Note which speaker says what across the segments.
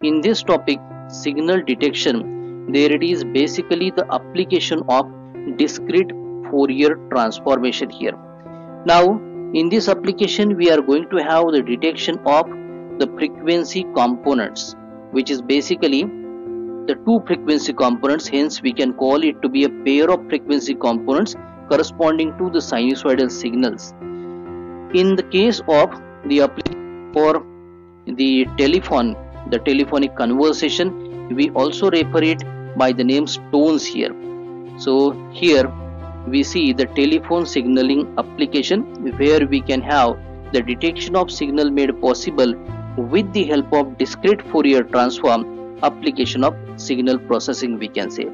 Speaker 1: in this topic, signal detection, there it is basically the application of discrete Fourier transformation here. Now in this application we are going to have the detection of the frequency components, which is basically the two frequency components, hence we can call it to be a pair of frequency components corresponding to the sinusoidal signals. In the case of the application for the telephone, the telephonic conversation, we also refer it by the names tones here. So here we see the telephone signaling application where we can have the detection of signal made possible with the help of discrete Fourier transform application of signal processing, we can say.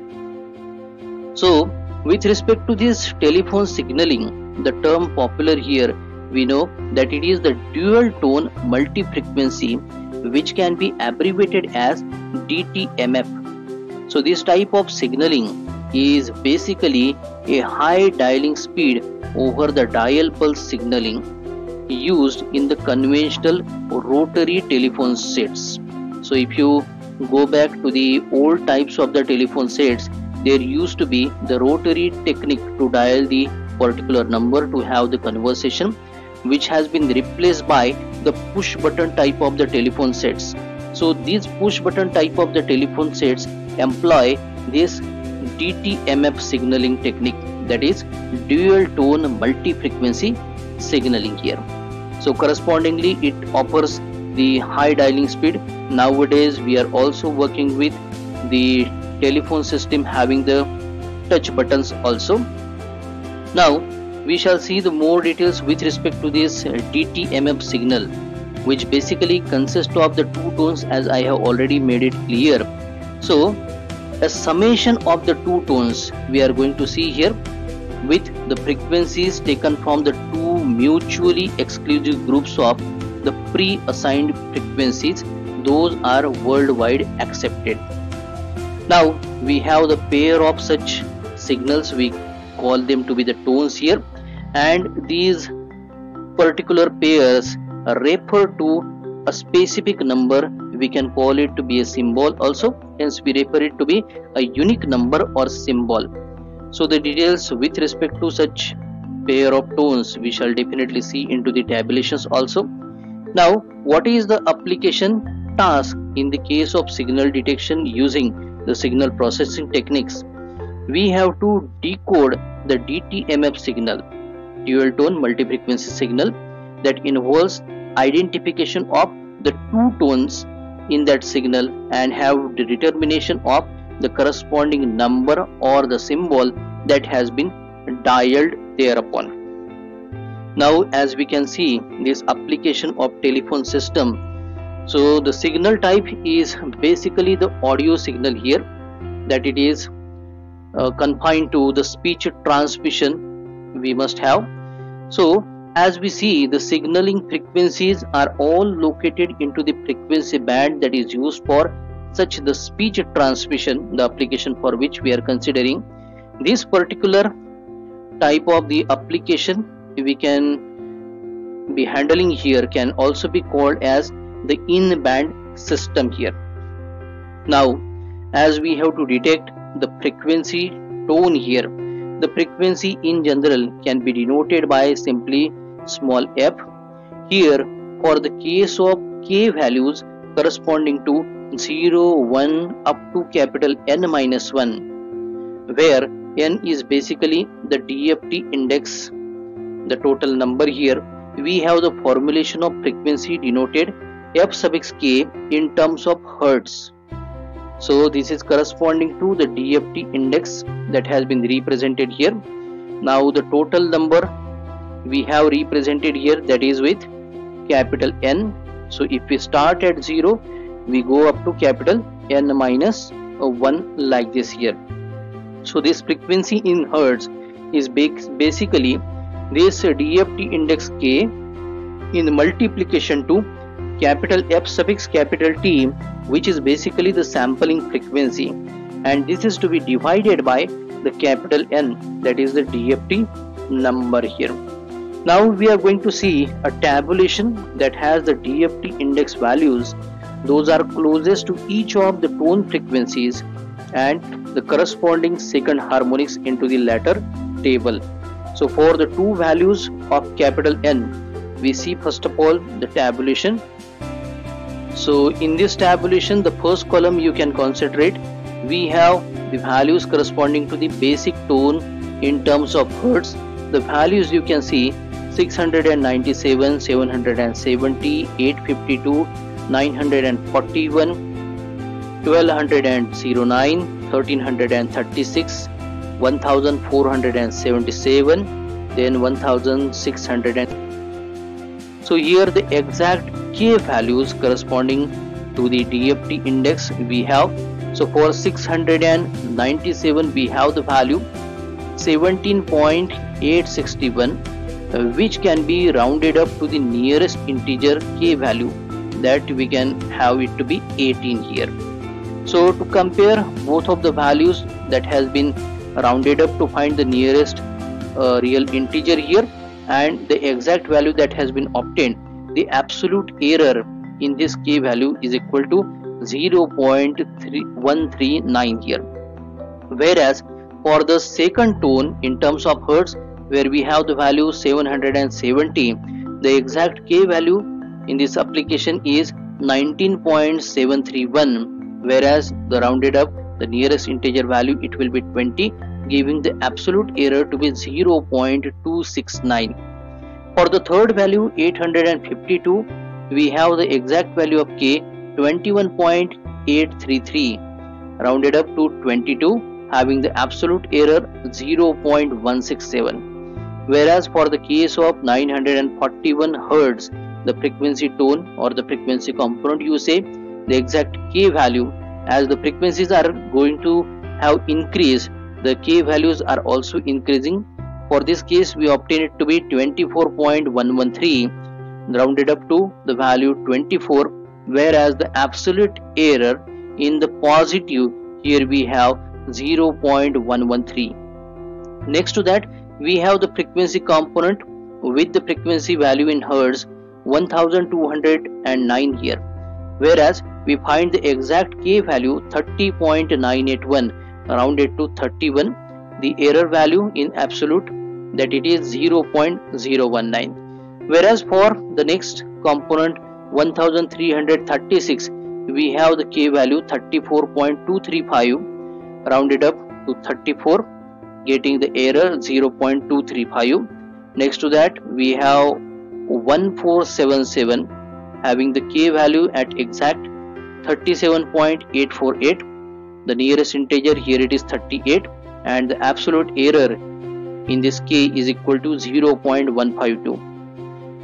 Speaker 1: So with respect to this telephone signaling, the term popular here, we know that it is the dual tone multi-frequency, which can be abbreviated as DTMF. So this type of signaling is basically a high dialing speed over the dial pulse signaling used in the conventional rotary telephone sets. So if you go back to the old types of the telephone sets, there used to be the rotary technique to dial the particular number to have the conversation, which has been replaced by the push button type of the telephone sets. So these push button type of the telephone sets employ this DTMF signaling technique, that is dual tone multi-frequency signaling here. So correspondingly it offers the high dialing speed. Nowadays we are also working with the telephone system having the touch buttons also. Now we shall see the more details with respect to this DTMF signal, which basically consists of the two tones, as I have already made it clear. So a summation of the two tones we are going to see here, with the frequencies taken from the two mutually exclusive groups of the pre-assigned frequencies. Those are worldwide accepted. Now we have the pair of such signals, we call them to be the tones here, and these particular pairs refer to a specific number, we can call it to be a symbol also, hence we refer it to be a unique number or symbol. So the details with respect to such pair of tones we shall definitely see into the tabulations also. Now what is the application task in the case of signal detection using the signal processing techniques? We have to decode the DTMF signal, dual tone multi-frequency signal, that involves identification of the two tones in that signal and have the determination of the corresponding number or the symbol that has been dialed thereupon. Now as we can see this application of telephone system, so the signal type is basically the audio signal here, that it is confined to the speech transmission we must have. So as we see, the signaling frequencies are all located into the frequency band that is used for such the speech transmission, the application for which we are considering. This particular type of the application we can be handling here can also be called as the in-band system here. Now as we have to detect the frequency tone here, the frequency in general can be denoted by simply small f. Here for the case of k values corresponding to 0, 1 up to capital N minus 1, where N is basically the DFT index, the total number here, we have the formulation of frequency denoted f suffix k in terms of hertz. So this is corresponding to the DFT index that has been represented here. Now the total number we have represented here, that is with capital N. So if we start at 0, we go up to capital N minus 1 like this here. So this frequency in hertz is basically this DFT index k in multiplication to capital F suffix capital T, which is basically the sampling frequency, and this is to be divided by the capital N, that is the DFT number here. Now we are going to see a tabulation that has the DFT index values those are closest to each of the tone frequencies and the corresponding second harmonics into the latter table. So for the two values of capital N, we see first of all the tabulation. So in this tabulation, the first column you can concentrate, we have the values corresponding to the basic tone in terms of hertz. The values you can see 697, 770, 852, 941, 1209, 1336, 1477, then 1600. So here the exact K values corresponding to the DFT index we have. So for 697 we have the value 17.861, which can be rounded up to the nearest integer K value, that we can have it to be 18 here. So to compare both of the values that has been rounded up to find the nearest real integer here and the exact value that has been obtained, the absolute error in this K value is equal to 0.139 here. Whereas for the second tone in terms of hertz, where we have the value 770, the exact K value in this application is 19.731, whereas the rounded up the nearest integer value it will be 20, giving the absolute error to be 0.269. For the third value 852, we have the exact value of K 21.833 rounded up to 22, having the absolute error 0.167. Whereas for the case of 941 Hz, the frequency tone or the frequency component you say, the exact K value, as the frequencies are going to have increased, the K values are also increasing. For this case we obtain it to be 24.113 rounded up to the value 24, whereas the absolute error in the positive here we have 0.113. Next to that we have the frequency component with the frequency value in Hertz 1209 here, whereas we find the exact K value 30.981 rounded to 31, the error value in absolute that it is 0.019. Whereas for the next component 1336 we have the K value 34.235 rounded up to 34, getting the error 0.235. Next to that we have 1477 having the K value at exact 37.848, the nearest integer here it is 38, and the absolute error in this K is equal to 0.152.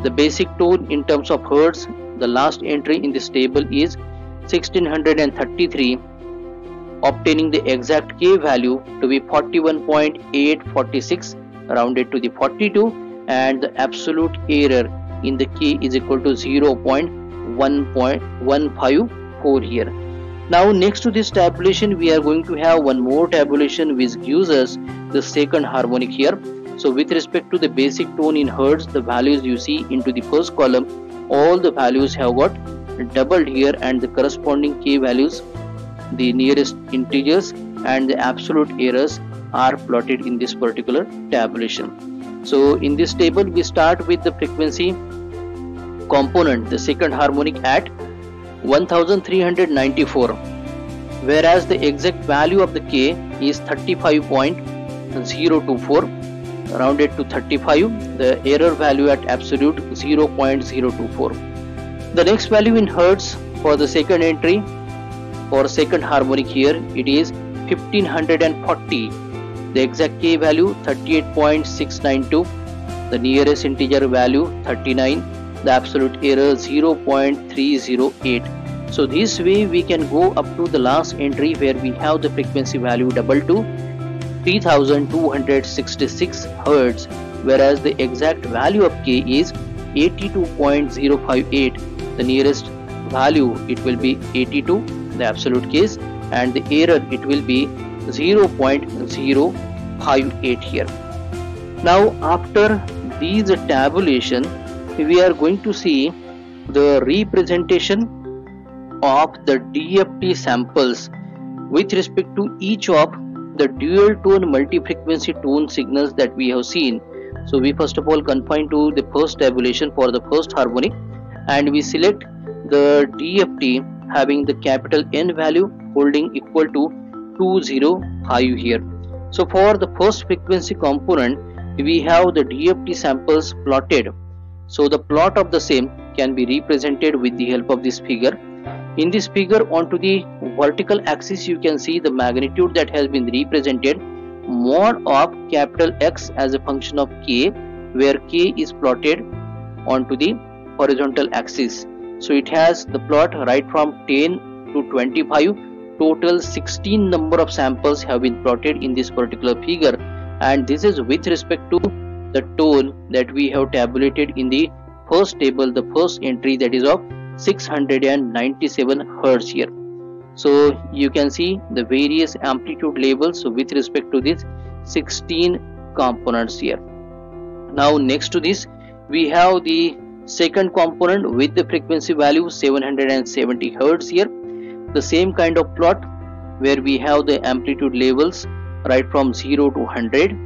Speaker 1: The basic tone in terms of hertz, the last entry in this table is 1633, obtaining the exact K value to be 41.846 rounded to the 42, and the absolute error in the K is equal to 0.154 here. Now next to this tabulation we are going to have one more tabulation which gives us the second harmonic here. So with respect to the basic tone in hertz, the values you see into the first column, all the values have got doubled here, and the corresponding K values, the nearest integers and the absolute errors are plotted in this particular tabulation. So in this table we start with the frequency component, the second harmonic at 1394, whereas the exact value of the K is 35.024 rounded to 35, the error value at absolute 0.024. The next value in hertz for the second entry for second harmonic here it is 1540, the exact K value 38.692, the nearest integer value 39, the absolute error 0.308. So this way we can go up to the last entry where we have the frequency value double to 3266 Hz, whereas the exact value of K is 82.058, the nearest value it will be 82, the absolute case, and the error it will be 0.058 here. Now after these tabulation we are going to see the representation of the DFT samples with respect to each of the dual tone multi-frequency tone signals that we have seen. So we first of all confine to the first tabulation for the first harmonic, and we select the DFT having the capital N value holding equal to 205 here. So for the first frequency component, we have the DFT samples plotted. So the plot of the same can be represented with the help of this figure. In this figure, onto the vertical axis you can see the magnitude that has been represented mod of capital X as a function of K, where K is plotted onto the horizontal axis. So it has the plot right from 10 to 25. Total 16 number of samples have been plotted in this particular figure, and this is with respect to the tone that we have tabulated in the first table, the first entry, that is of 697 Hz here. So you can see the various amplitude levels with respect to these 16 components here. Now next to this we have the second component with the frequency value 770 Hz here. The same kind of plot where we have the amplitude levels right from 0 to 100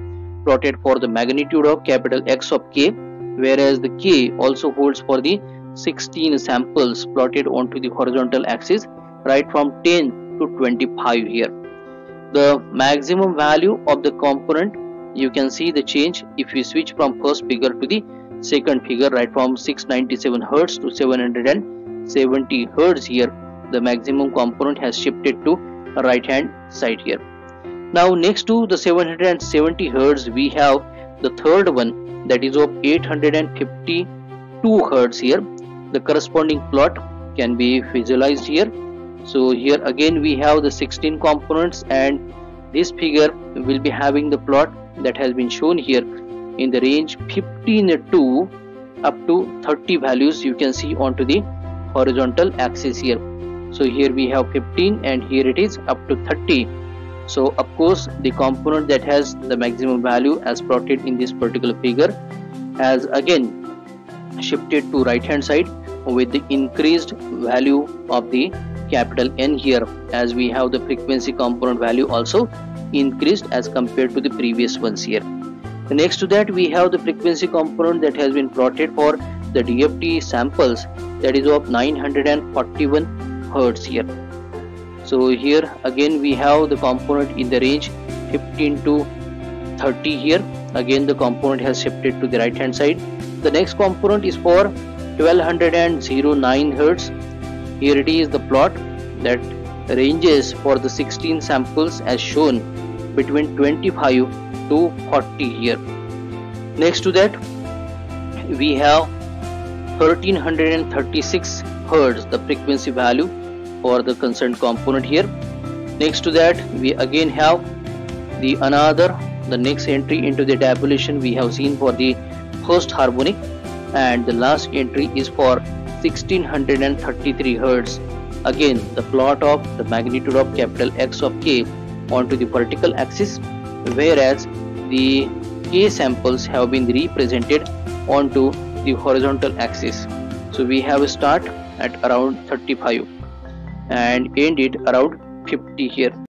Speaker 1: plotted for the magnitude of capital X of K, whereas the K also holds for the 16 samples plotted onto the horizontal axis right from 10 to 25 here. The maximum value of the component, you can see the change if we switch from first figure to the second figure, right from 697 Hz to 770 Hz here. The maximum component has shifted to right hand side here. Now next to the 770 Hz we have the third one, that is of 852 Hz here. The corresponding plot can be visualized here. So here again we have the 16 components, and this figure will be having the plot that has been shown here in the range 15 to up to 30 values you can see onto the horizontal axis here. So here we have 15 and here it is up to 30. So of course the component that has the maximum value as plotted in this particular figure has again shifted to right hand side with the increased value of the capital N here, as we have the frequency component value also increased as compared to the previous ones here. Next to that we have the frequency component that has been plotted for the DFT samples, that is of 941 Hz here. So here again we have the component in the range 15 to 30 here. Again the component has shifted to the right hand side. The next component is for 1209 Hz. Here it is the plot that ranges for the 16 samples as shown between 25 to 40 here. Next to that we have 1336 Hz, the frequency value for the concerned component here. Next to that we again have the next entry into the tabulation we have seen for the first harmonic, and the last entry is for 1633 Hz. Again the plot of the magnitude of capital X of K onto the vertical axis, whereas the K samples have been represented onto the horizontal axis. So we have a start at around 35 and end it around 50 here.